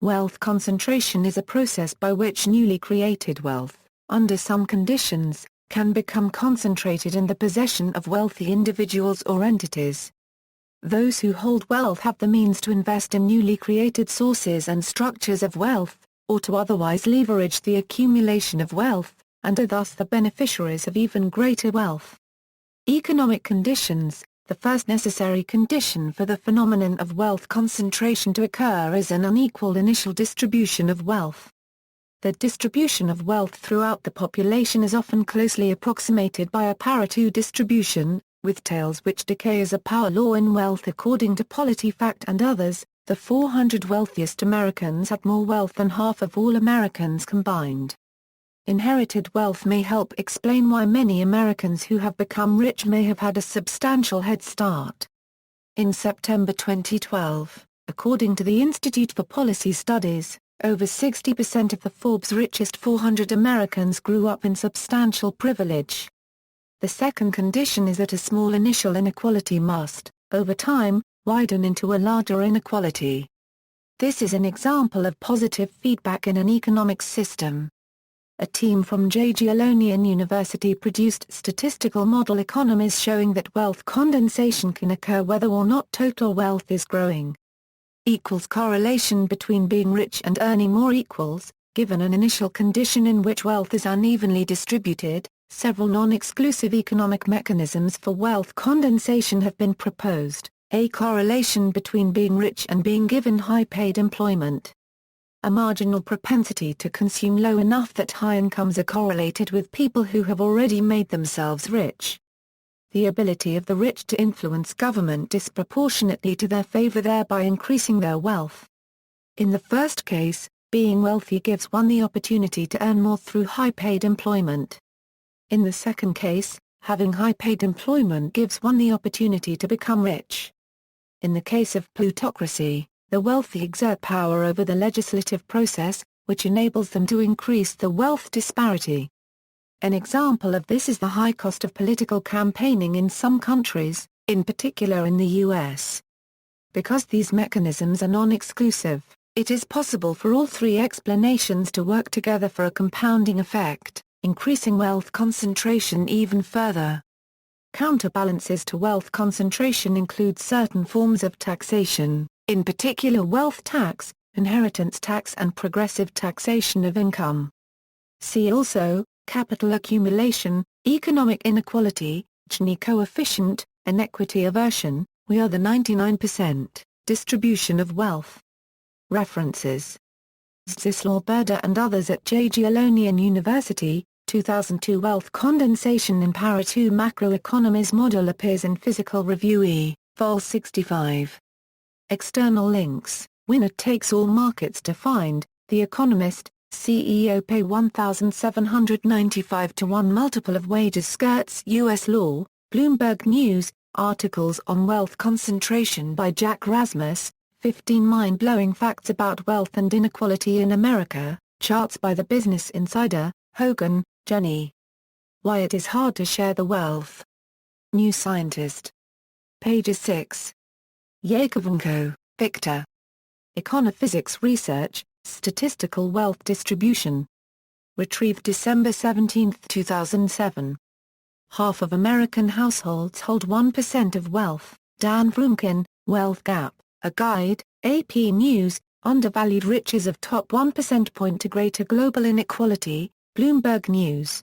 Wealth concentration is a process by which newly created wealth, under some conditions, can become concentrated in the possession of wealthy individuals or entities. Those who hold wealth have the means to invest in newly created sources and structures of wealth, or to otherwise leverage the accumulation of wealth, and are thus the beneficiaries of even greater wealth. Economic conditions. The first necessary condition for the phenomenon of wealth concentration to occur is an unequal initial distribution of wealth. The distribution of wealth throughout the population is often closely approximated by a Pareto distribution, with tails which decay as a power law in wealth according to PolitiFact and others. The 400 wealthiest Americans had more wealth than half of all Americans combined. Inherited wealth may help explain why many Americans who have become rich may have had a substantial head start. In September 2012, according to the Institute for Policy Studies, over 60% of the Forbes' richest 400 Americans grew up in substantial privilege. The second condition is that a small initial inequality must, over time, widen into a larger inequality. This is an example of positive feedback in an economic system. A team from Jagiellonian University produced statistical model economies showing that wealth condensation can occur whether or not total wealth is growing. Equals correlation between being rich and earning more equals, given an initial condition in which wealth is unevenly distributed. Several non-exclusive economic mechanisms for wealth condensation have been proposed. A correlation between being rich and being given high-paid employment. A marginal propensity to consume low enough that high incomes are correlated with people who have already made themselves rich. The ability of the rich to influence government disproportionately to their favor, thereby increasing their wealth. In the first case, being wealthy gives one the opportunity to earn more through high-paid employment. In the second case, having high-paid employment gives one the opportunity to become rich. In the case of plutocracy, the wealthy exert power over the legislative process, which enables them to increase the wealth disparity. An example of this is the high cost of political campaigning in some countries, in particular in the US. Because these mechanisms are non-exclusive, it is possible for all three explanations to work together for a compounding effect, increasing wealth concentration even further. Counterbalances to wealth concentration include certain forms of taxation, in particular wealth tax, inheritance tax and progressive taxation of income. See also, capital accumulation, economic inequality, Gini coefficient, inequity aversion, we are the 99%, distribution of wealth. References. Zdzislaw Berda and others at Jagiellonian University, 2002. Wealth condensation in Pareto macroeconomies model appears in Physical Review E, Vol 65. External links. Winner takes all markets to find. The Economist, CEO pay 1,795 to 1 multiple of wages skirts U.S. law. Bloomberg News, articles on wealth concentration by Jack Rasmus, 15 mind-blowing facts about wealth and inequality in America, charts by the Business Insider. Hogan, Jenny. Why it is hard to share the wealth. New Scientist. Pages 6. Yakovenko, Victor. Econophysics Research, Statistical Wealth Distribution. Retrieved December 17, 2007. Half of American households hold 1% of wealth. Dan Frumkin, Wealth Gap, A Guide, AP News, Undervalued Riches of Top 1% Point to Greater Global Inequality, Bloomberg News.